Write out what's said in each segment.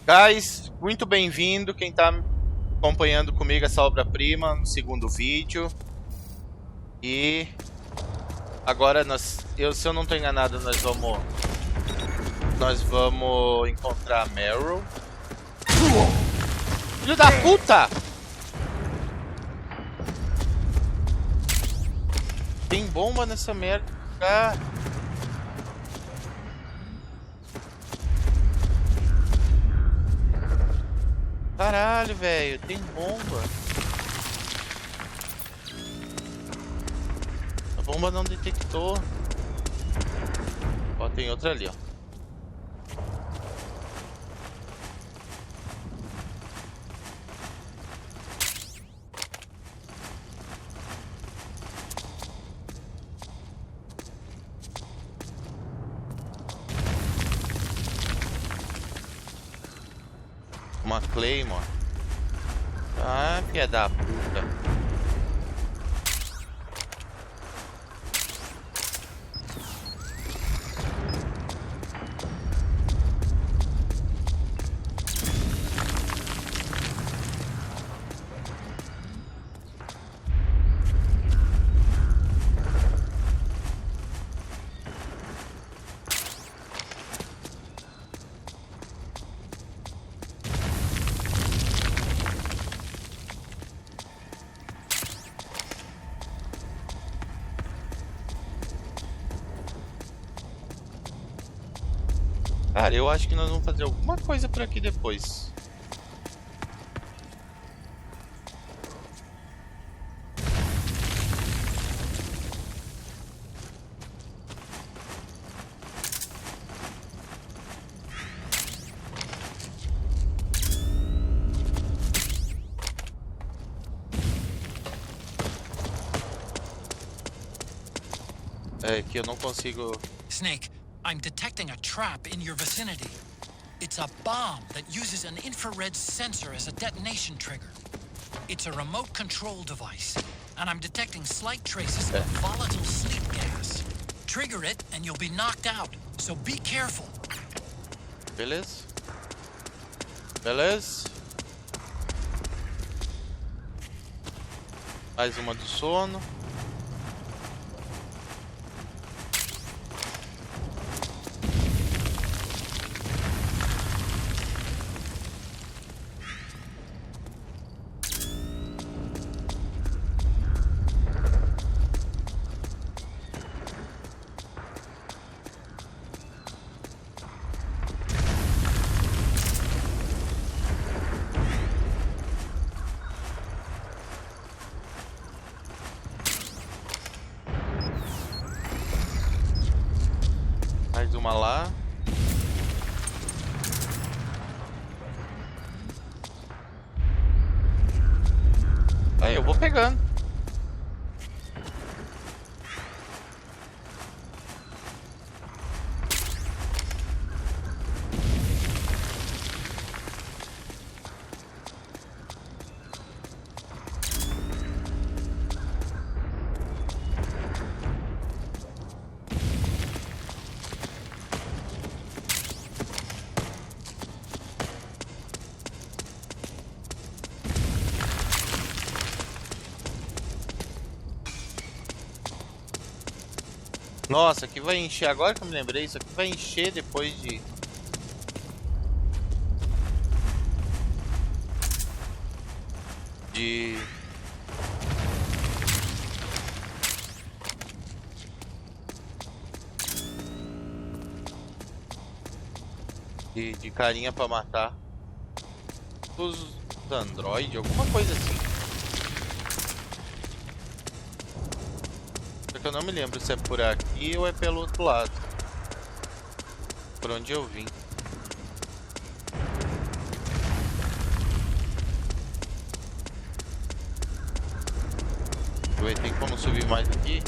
Guys, muito bem-vindo quem tá acompanhando comigo essa obra-prima no segundo vídeo. E agora se eu não tô enganado, nós vamos encontrar a Meryl. Filho da puta! Tem bomba nessa merda. Ah. Caralho, velho, tem bomba. A bomba não detectou. Ó, tem outra ali, ó. Uma Claymore. Ah, filha da puta. Cara, eu acho que nós vamos fazer alguma coisa por aqui depois. É que eu não consigo... Snake, I'm detecting a trap in your vicinity. It's a bomb that uses an infrared sensor as a detonation trigger. It's a remote control device, and I'm detecting slight traces of volatile sleep gas. Trigger it, and you'll be knocked out, so be careful. Beleza. Beleza. Mais uma do sono. Mais uma lá. Aí, eu vou pegando. Nossa, aqui vai encher, agora que eu me lembrei, isso aqui vai encher depois de carinha pra matar os android, alguma coisa assim. Só que eu não me lembro se é por aqui ou é pelo outro lado. Por onde eu vim. Tem como subir mais aqui?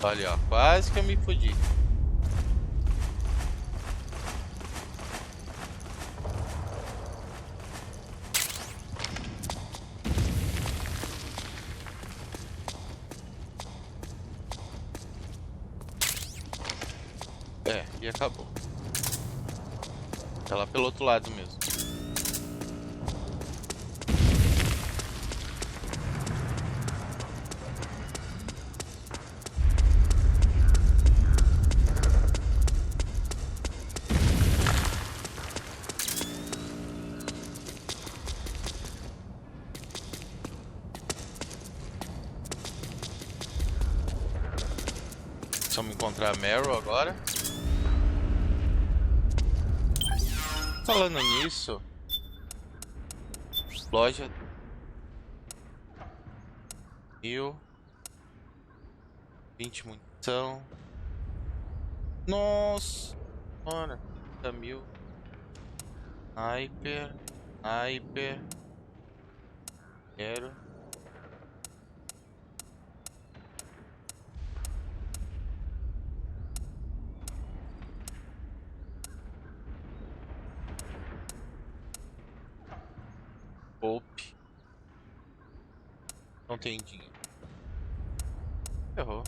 Olha, ó, quase que eu me fodi. E acabou. Tá lá pelo outro lado mesmo. Vamos encontrar a Meryl agora. Falando nisso, loja 20 munição. Nossa, olha, 30.000. Sniper. Quero. Hope. Não tem dinheiro. Errou.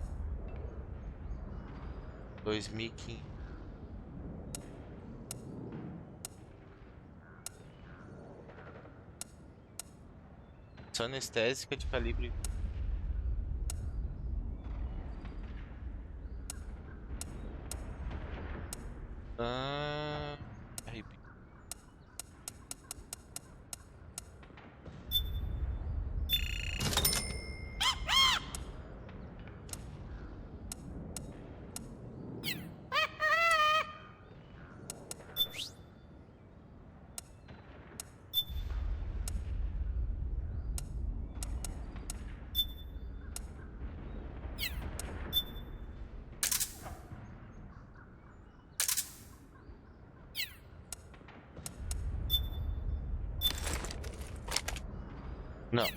2.500. Anestésica de calibre. RP. Não.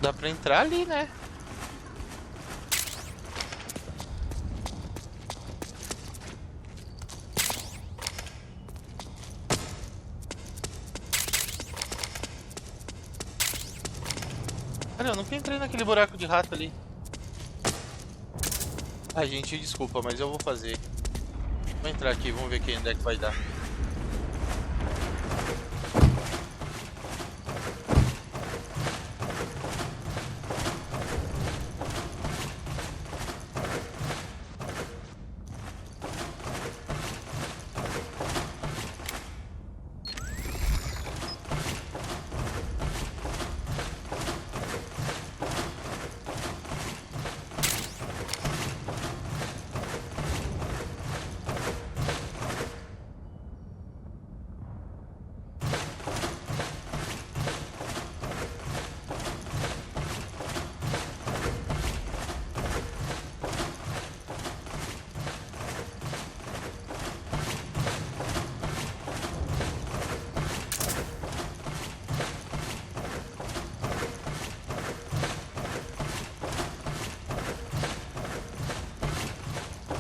Dá pra entrar ali, né? Cara, eu nunca entrei naquele buraco de rato ali. Ah, gente, desculpa, mas eu vou fazer. Vou entrar aqui, vamos ver onde é que vai dar.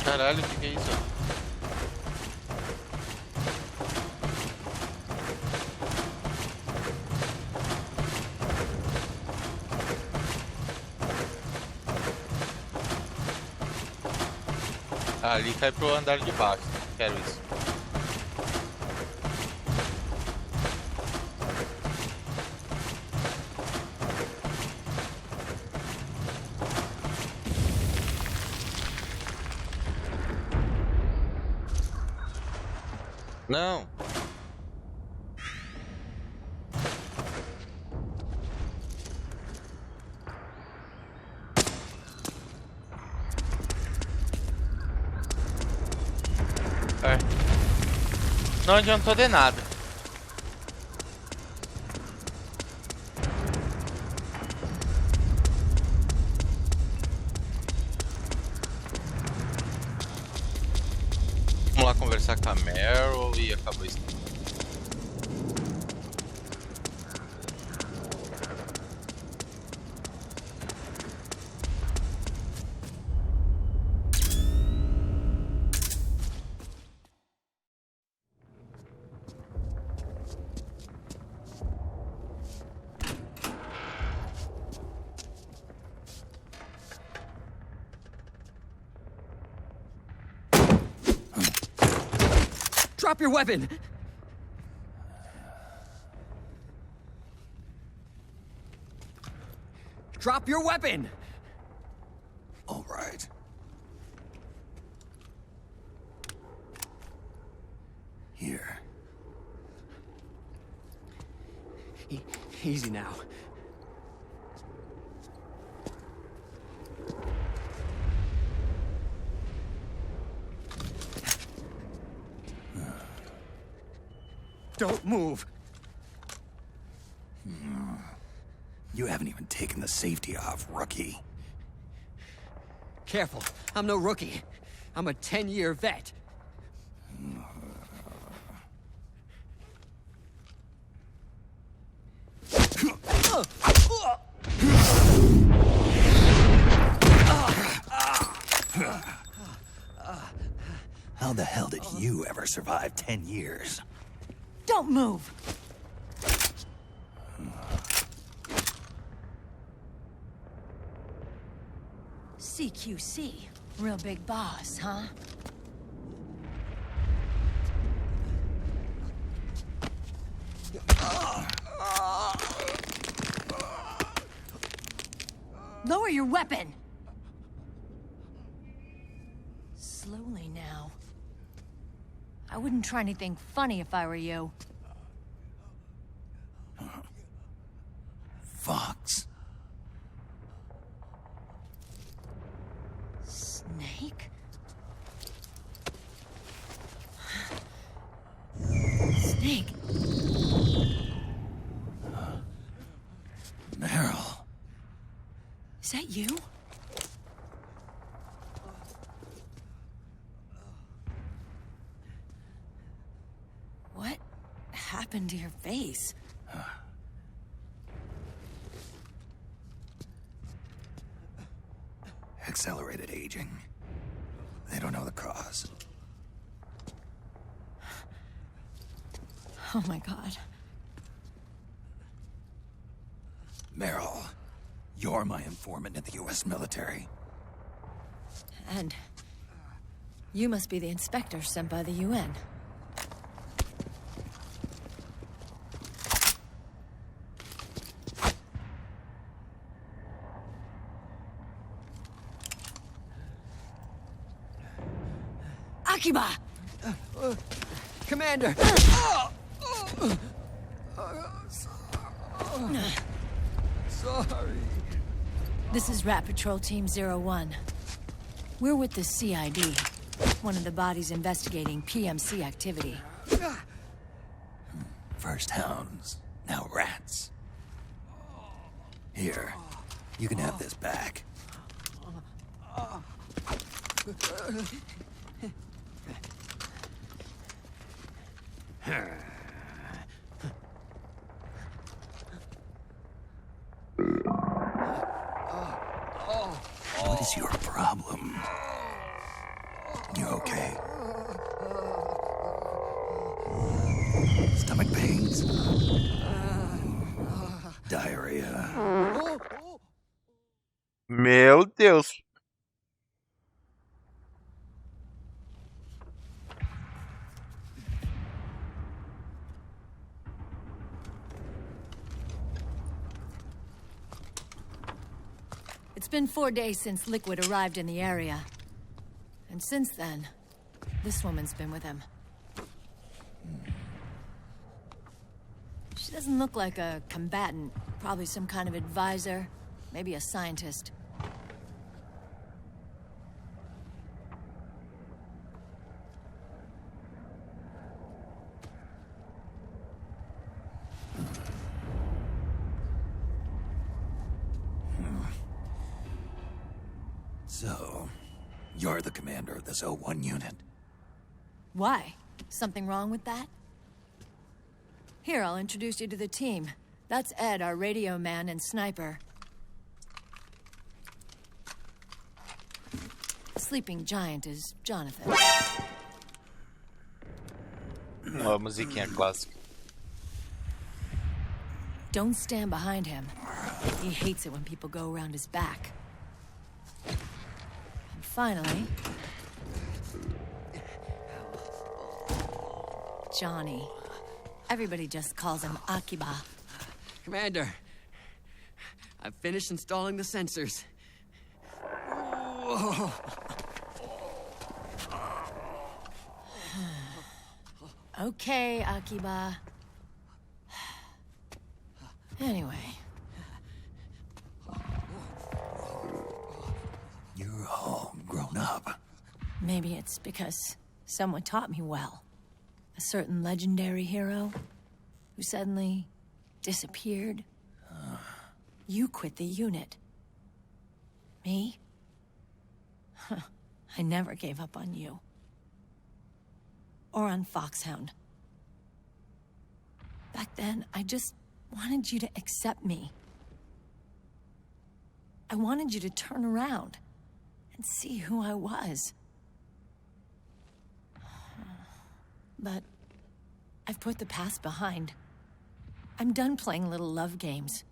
Caralho, o que é isso? Ah, ali cai pro andar de baixo. Não quero isso. Não. Não adiantou de nada. Vamos lá conversar com a Meryl e acabou isso. Drop your weapon! Drop your weapon! All right. Here. Easy now. Don't move. You haven't even taken the safety off, rookie. Careful, I'm no rookie. I'm a 10-year vet. How the hell did you ever survive 10 years? Don't move! CQC. Real big boss, huh? Lower your weapon! Slowly now. I wouldn't try anything funny if I were you. Fox. Snake? Snake? Meryl. Is that you? What happened to your face? Accelerated aging. They don't know the cause. Oh my god. Meryl, you're my informant in the U.S. military. And you must be the inspector sent by the UN. Akiba! Commander! Sorry. This is Rat Patrol Team 01. We're with the CID, one of the bodies investigating PMC activity. First hounds, now rats. Here, you can have this back. What is your problem? You okay? Stomach pains? Diarrhea? Meu Deus. It's been 4 days since Liquid arrived in the area. And since then, this woman's been with him. She doesn't look like a combatant. Probably some kind of advisor. Maybe a scientist. So, you're the commander of this O1 unit? Why? Something wrong with that? Here, I'll introduce you to the team. That's Ed, our radio man and sniper. Sleeping giant is Jonathan. Ó, musiquinha clássica. Don't stand behind him. He hates it when people go around his back. And finally... Johnny. Everybody just calls him Akiba. Commander, I've finished installing the sensors. Whoa. Okay, Akiba. Anyway. You're all grown up. Maybe it's because someone taught me well. A certain legendary hero who suddenly disappeared. You quit the unit. Me? I never gave up on you. Or on Foxhound. Back then, I just wanted you to accept me. I wanted you to turn around and see who I was. But I've put the past behind. I'm done playing little love games.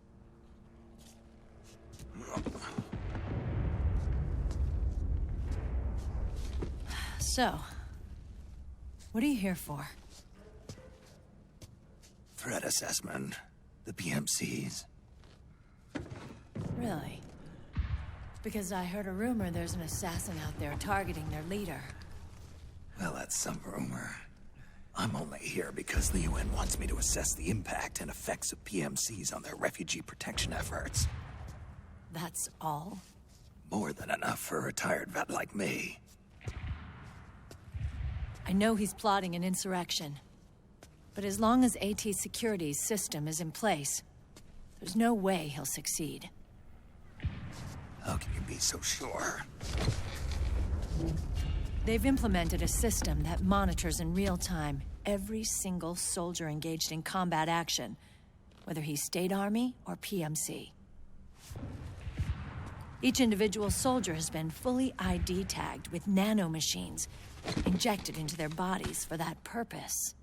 So, what are you here for? Threat assessment. The PMCs. Really? Because I heard a rumor there's an assassin out there targeting their leader. Well, that's some rumor. I'm only here because the UN wants me to assess the impact and effects of PMCs on their refugee protection efforts. That's all? More than enough for a retired vet like me. I know he's plotting an insurrection. But as long as AT Security's system is in place, there's no way he'll succeed. How can you be so sure? They've implemented a system that monitors in real time every single soldier engaged in combat action, whether he's State Army or PMC. Each individual soldier has been fully ID tagged with nanomachines injected into their bodies for that purpose.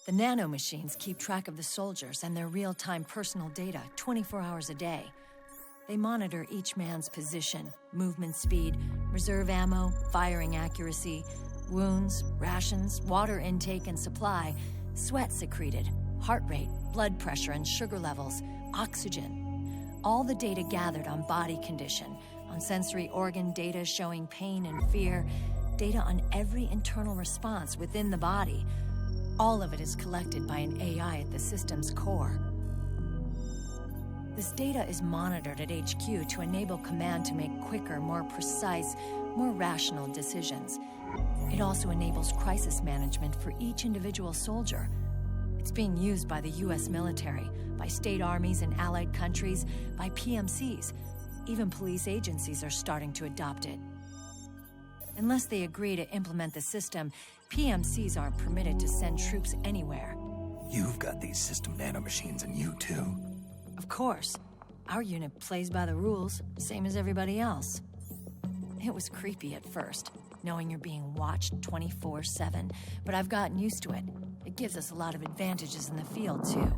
The nanomachines keep track of the soldiers and their real-time personal data 24 hours a day. They monitor each man's position, movement speed, reserve ammo, firing accuracy, wounds, rations, water intake and supply, sweat secreted, heart rate, blood pressure and sugar levels, oxygen. All the data gathered on body condition, on sensory organ data showing pain and fear, data on every internal response within the body. All of it is collected by an AI at the system's core. This data is monitored at HQ to enable command to make quicker, more precise, more rational decisions. It also enables crisis management for each individual soldier. It's being used by the US military, by state armies in allied countries, by PMCs. Even police agencies are starting to adopt it. Unless they agree to implement the system, PMCs aren't permitted to send troops anywhere. You've got these system nanomachines in you, too. Of course. Our unit plays by the rules, same as everybody else. It was creepy at first, knowing you're being watched 24/7, but I've gotten used to it. It gives us a lot of advantages in the field, too.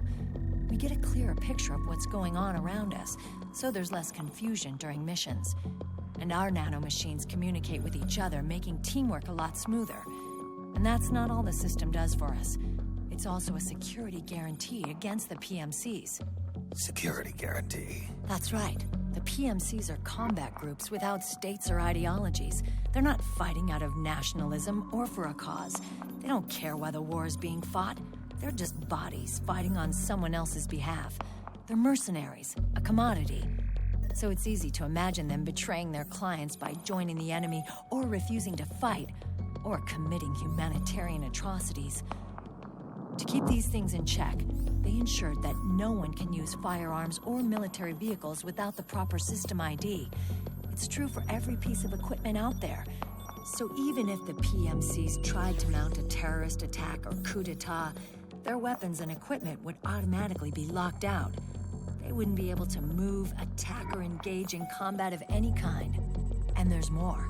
We get a clearer picture of what's going on around us, so there's less confusion during missions. And our nanomachines communicate with each other, making teamwork a lot smoother. And that's not all the system does for us. It's also a security guarantee against the PMCs. Security guarantee. That's right. The PMCs are combat groups without states or ideologies. They're not fighting out of nationalism or for a cause. They don't care why the war is being fought. They're just bodies fighting on someone else's behalf. They're mercenaries, a commodity. So it's easy to imagine them betraying their clients by joining the enemy or refusing to fight or committing humanitarian atrocities. To keep these things in check, they ensured that no one can use firearms or military vehicles without the proper system ID. It's true for every piece of equipment out there. So even if the PMCs tried to mount a terrorist attack or coup d'etat, their weapons and equipment would automatically be locked out. They wouldn't be able to move, attack, or engage in combat of any kind. And there's more.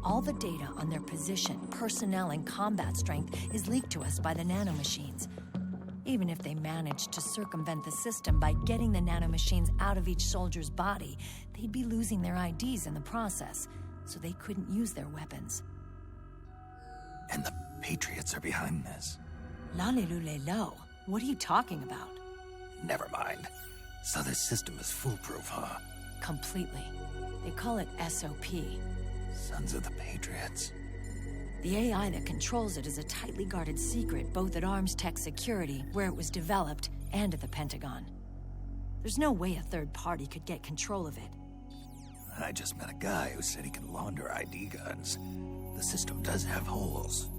All the data on their position, personnel, and combat strength is leaked to us by the nanomachines. Even if they managed to circumvent the system by getting the nanomachines out of each soldier's body, they'd be losing their IDs in the process, so they couldn't use their weapons. And the Patriots are behind this. Lalilulelo. What are you talking about? Never mind. So this system is foolproof, huh? Completely. They call it SOP. Sons of the Patriots. The AI that controls it is a tightly guarded secret, both at Arms Tech Security, where it was developed, and at the Pentagon. There's no way a third party could get control of it. I just met a guy who said he can launder ID guns. The system does have holes.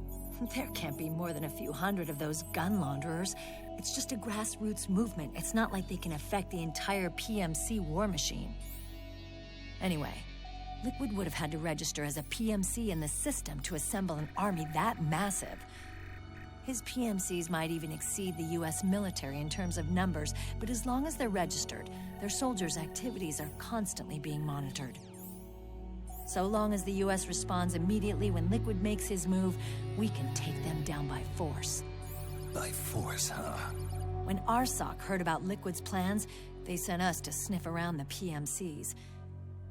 There can't be more than a few hundred of those gun launderers. It's just a grassroots movement. It's not like they can affect the entire PMC war machine. Anyway, Liquid would have had to register as a PMC in the system to assemble an army that massive. His PMCs might even exceed the US military in terms of numbers, but as long as they're registered, their soldiers' activities are constantly being monitored. So long as the US responds immediately when Liquid makes his move, we can take them down by force. By force, huh? When RSOC heard about Liquid's plans, they sent us to sniff around the PMCs.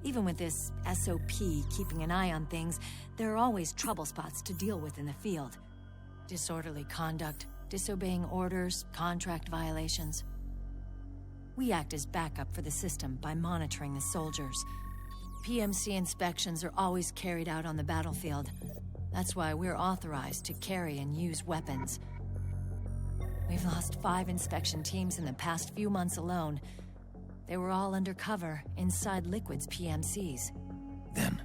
Even with this SOP keeping an eye on things, there are always trouble spots to deal with in the field. Disorderly conduct, disobeying orders, contract violations. We act as backup for the system by monitoring the soldiers. PMC inspections are always carried out on the battlefield. That's why we're authorized to carry and use weapons. We've lost 5 inspection teams in the past few months alone. They were all undercover, inside Liquid's PMCs. Then,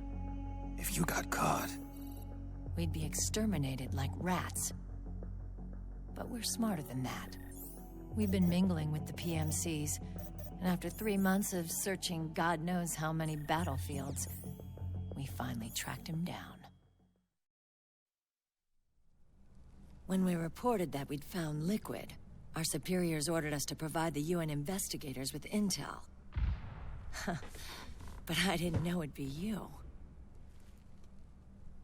if you got caught... We'd be exterminated like rats. But we're smarter than that. We've been mingling with the PMCs, and after 3 months of searching God knows how many battlefields, we finally tracked him down. When we reported that we'd found Liquid, our superiors ordered us to provide the UN investigators with intel. But I didn't know it'd be you.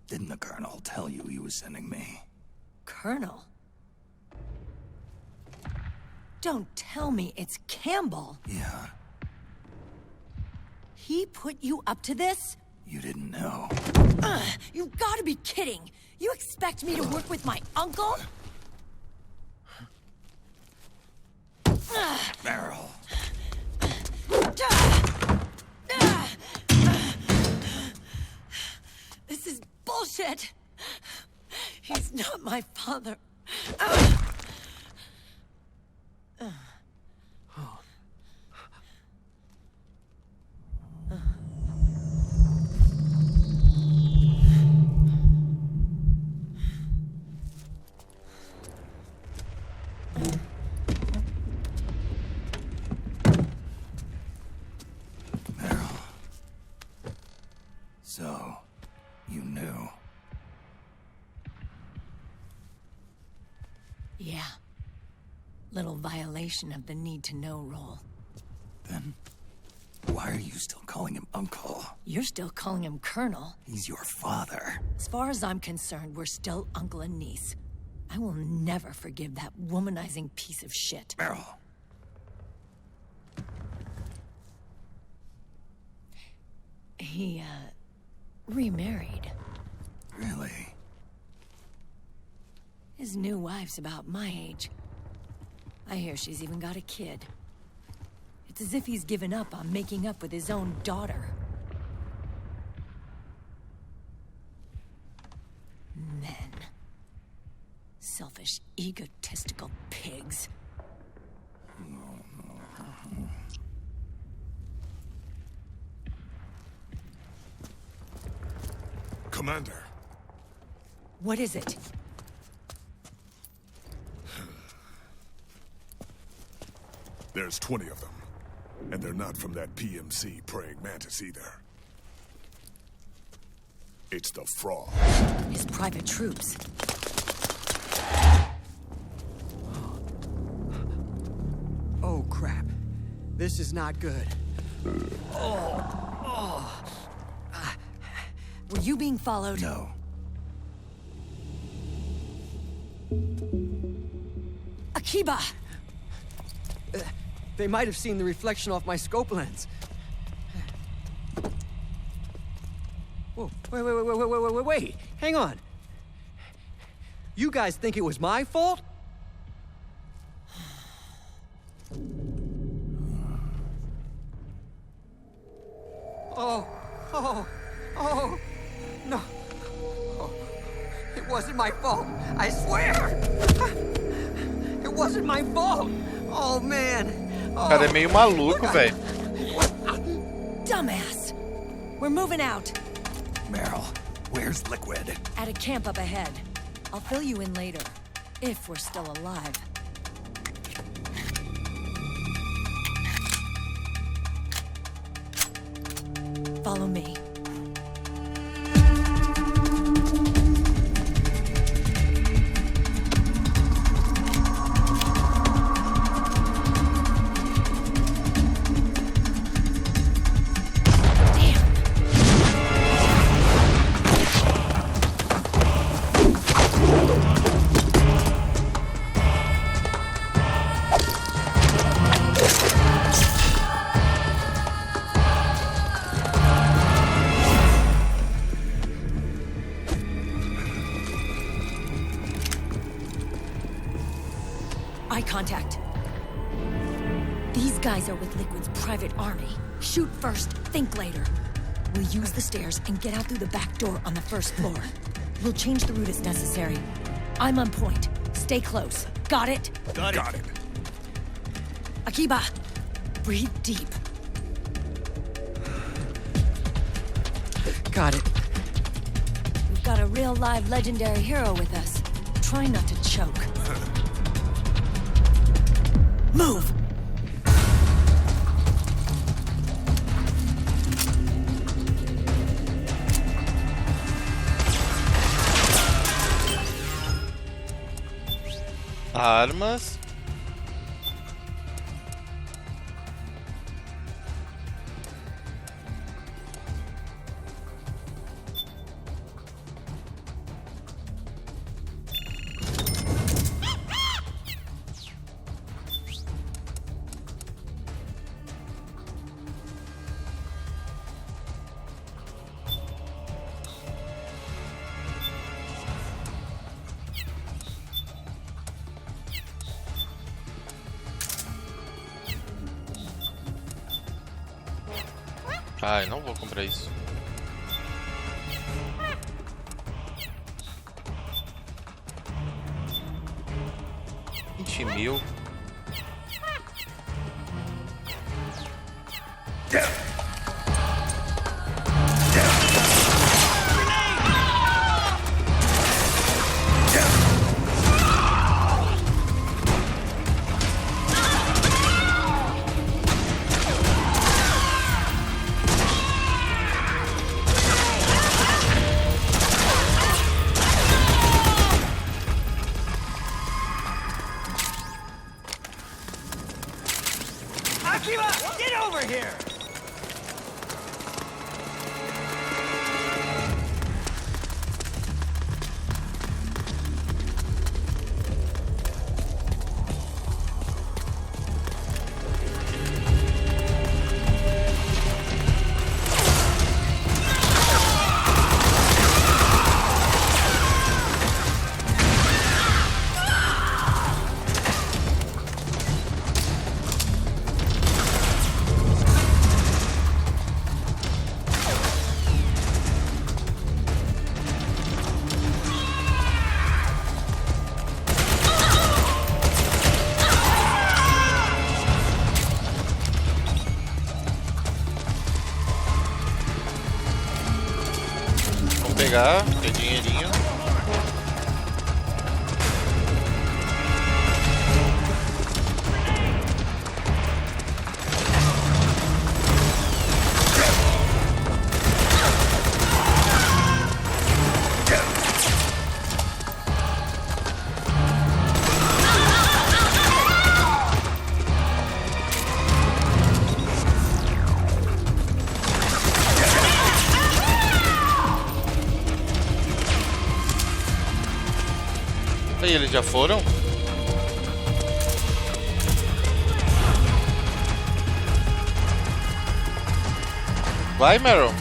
Didn't the Colonel tell you he was sending me? Colonel? Don't tell me it's Campbell. Yeah. He put you up to this? You didn't know. You've got to be kidding! You expect me to work with my uncle? Meryl. This is bullshit! He's not my father. So, you knew. Yeah. Little violation of the need-to-know rule. Then, why are you still calling him Uncle? You're still calling him Colonel. He's your father. As far as I'm concerned, we're still uncle and niece. I will never forgive that womanizing piece of shit. Meryl. He, remarried. Really? His new wife's about my age. I hear she's even got a kid. It's as if he's given up on making up with his own daughter. Men. Selfish, egotistical pigs. Commander. What is it? There's 20 of them. And they're not from that PMC praying mantis either. It's the Frog. His private troops. Oh, crap. This is not good. Were you being followed? No. Akiba! They might have seen the reflection off my scope lens. Whoa, wait. Hang on. You guys think it was my fault? Oh, no. Oh, it wasn't my fault, I swear! It wasn't my fault! Oh, man! O cara é meio maluco, velho. Dumbass! We're moving out. Meryl, where's Liquid? At a camp up ahead. I'll fill you in later. If we're still alive. Follow me. Eye contact. These guys are with Liquid's private army. Shoot first, think later. We'll use the stairs and get out through the back door on the first floor. We'll change the route as necessary. I'm on point. Stay close. Got it? Got it. Akiba, breathe deep. Got it. We've got a real live legendary hero with us. Try not to choke. Move! Armas. Ai, não vou comprar isso. $20.000. Get over here! Pegar, ter dinheirinho. E eles já foram? Vai, Meryl.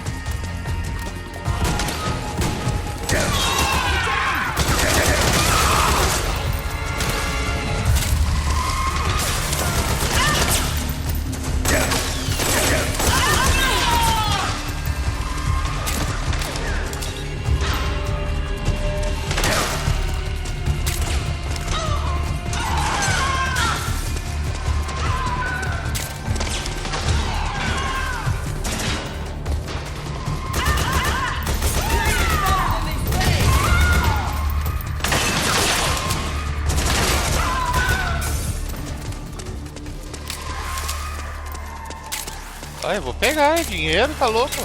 Ah, eu vou pegar, é dinheiro, tá louco?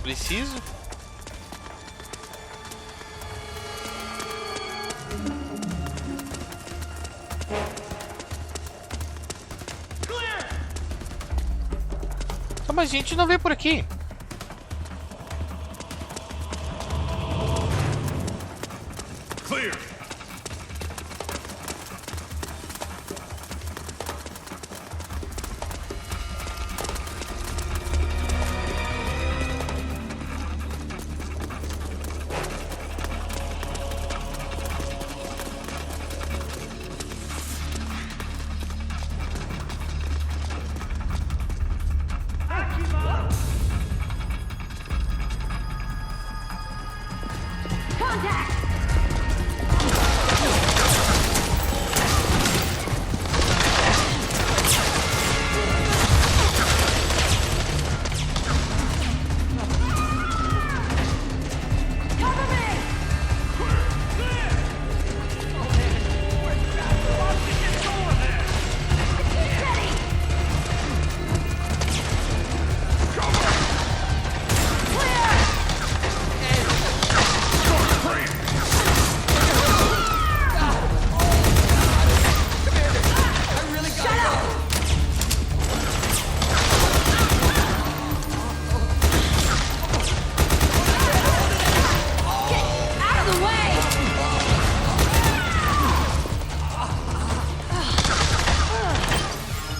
Preciso. Ah, mas a gente não veio por aqui. Clear.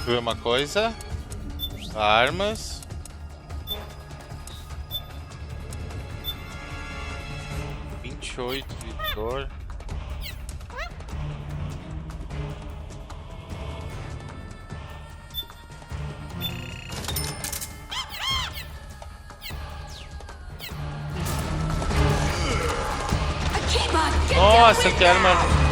Deixa eu ver uma coisa. Armas. $28 Vitor. Nossa, que arma.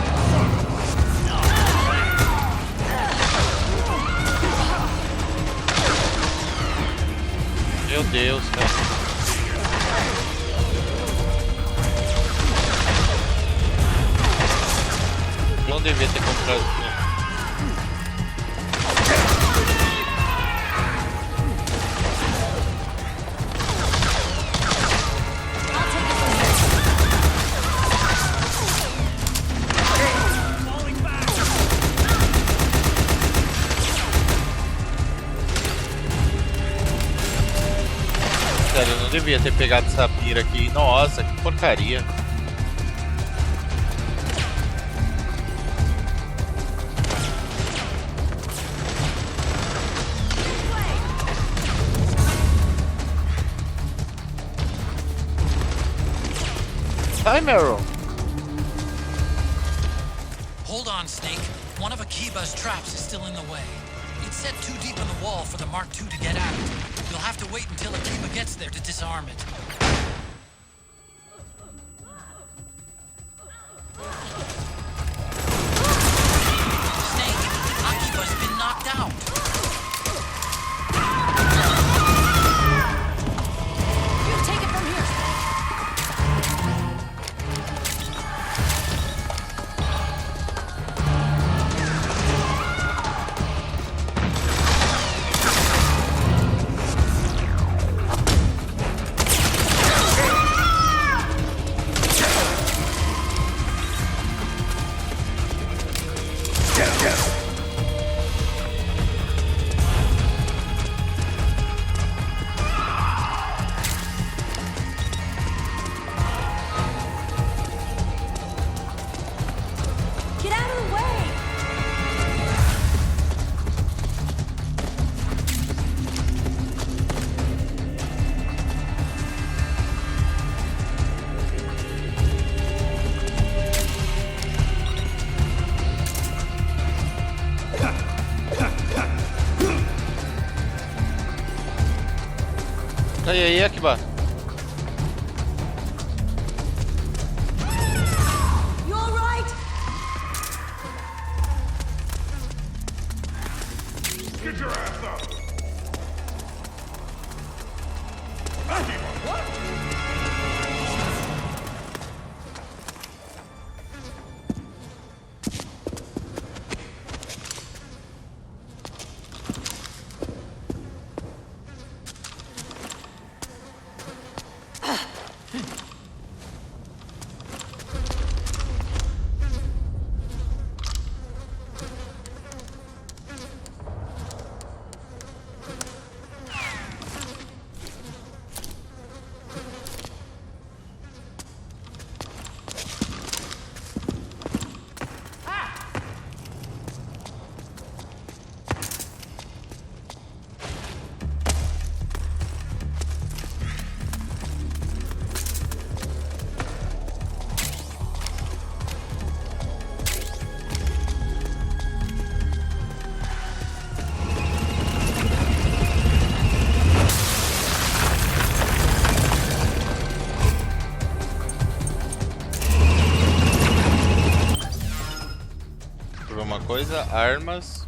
Meu Deus, cara. Não devia ter comprado. Sério, eu não devia ter pegado essa pira aqui. Nossa, que porcaria. Hi, Meryl. Hold on, Snake. One of Akiba's traps is still in the way. It's set too deep in the wall for the Mark II to get at it. You'll have to wait until Akiba gets there to disarm it. Snake, Akiba's been knocked out. You take it from here. Get out of the way! Aí, Akiba. You all right? Get your ass up! Beleza, armas.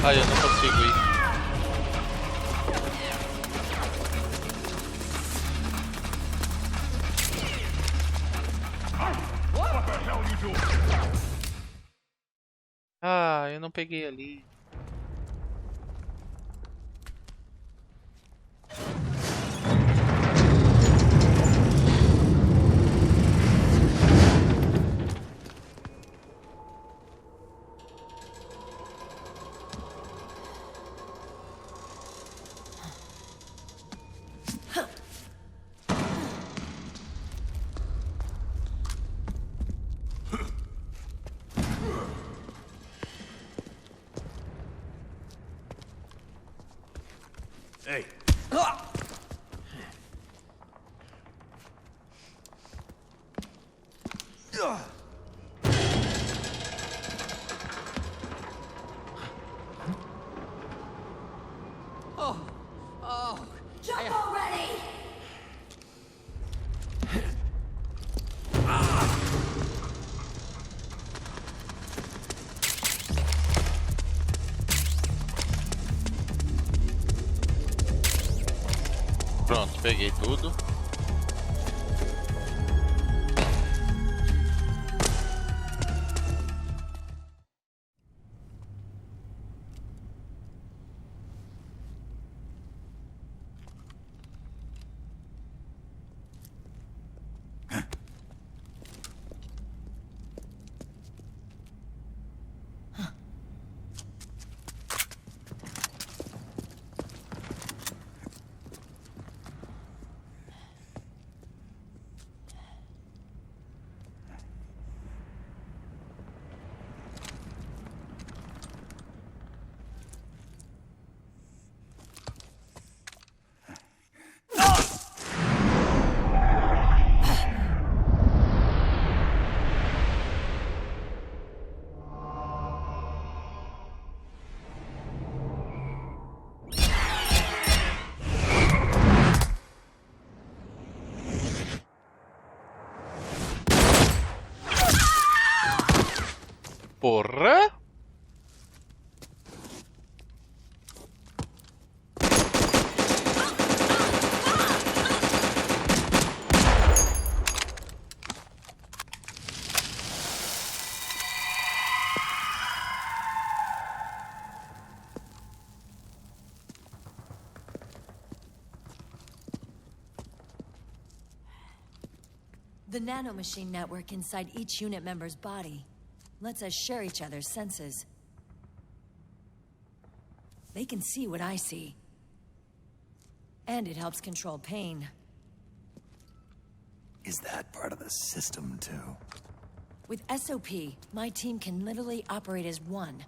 Ai, eu não consigo ir. Ah, eu não peguei ali. Hey, Pronto, peguei tudo. Porra! The nanomachine network inside each unit member's body lets us share each other's senses. They can see what I see. And it helps control pain. Is that part of the system, too? With SOP, my team can literally operate as one.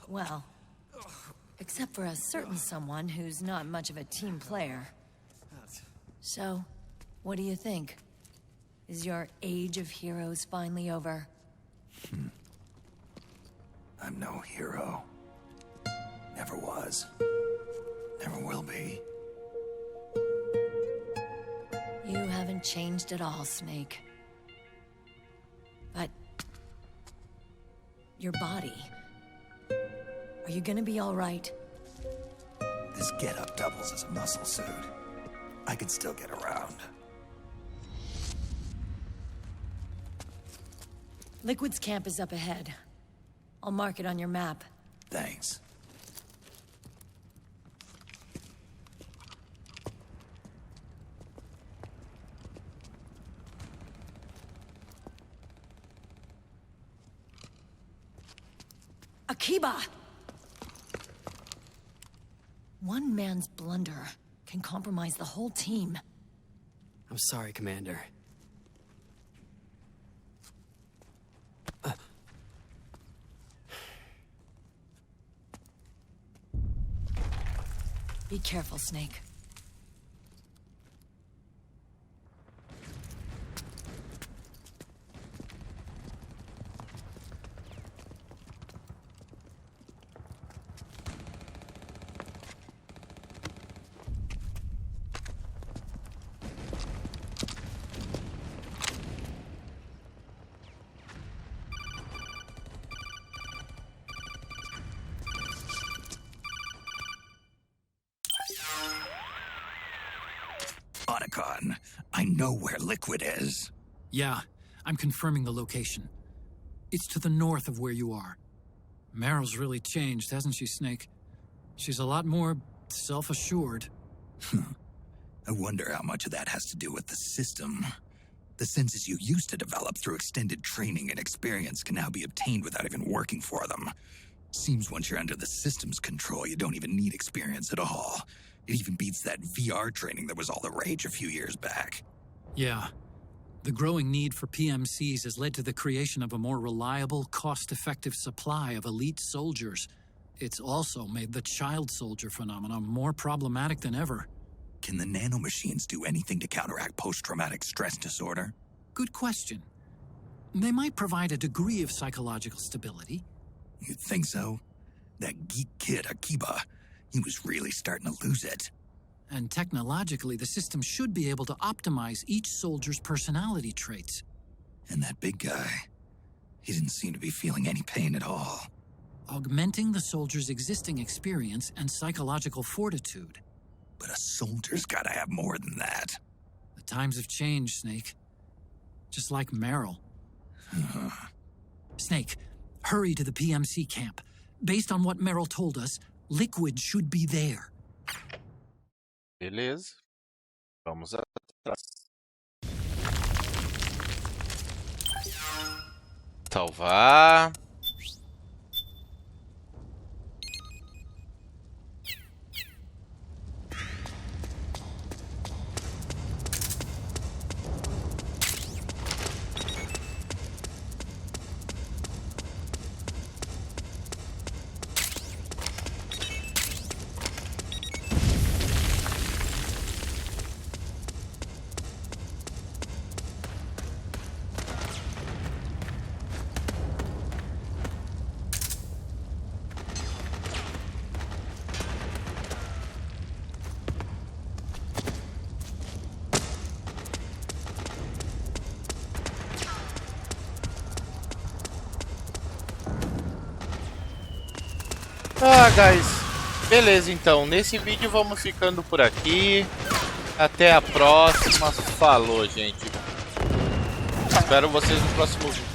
Well, except for a certain someone who's not much of a team player. So, what do you think? Is your age of heroes finally over? I'm no hero. Never was. Never will be. You haven't changed at all, Snake. But... your body... are you gonna be all right? This get-up doubles as a muscle suit. I can still get around. Liquid's camp is up ahead. I'll mark it on your map. Thanks. Akiba! One man's blunder can compromise the whole team. I'm sorry, Commander. Be careful, Snake. Otacon, I know where Liquid is. Yeah, I'm confirming the location. It's to the north of where you are. Meryl's really changed, hasn't she, Snake? She's a lot more self-assured. I wonder how much of that has to do with the system. The senses you used to develop through extended training and experience can now be obtained without even working for them. Seems once you're under the system's control, you don't even need experience at all. It even beats that VR training that was all the rage a few years back. Yeah. The growing need for PMCs has led to the creation of a more reliable, cost-effective supply of elite soldiers. It's also made the child soldier phenomenon more problematic than ever. Can the nanomachines do anything to counteract post-traumatic stress disorder? Good question. They might provide a degree of psychological stability. You think so? That geek kid, Akiba, he was really starting to lose it. And technologically, the system should be able to optimize each soldier's personality traits. And that big guy, he didn't seem to be feeling any pain at all. Augmenting the soldier's existing experience and psychological fortitude. But a soldier's gotta have more than that. The times have changed, Snake. Just like Meryl. Snake, hurry to the PMC camp. Based on what Meryl told us, Liquid should be there. Beleza. Vamos atrás. Salvar. Guys, beleza, então nesse vídeo vamos ficando por aqui. Até a próxima. Falou, gente. Espero vocês no próximo vídeo.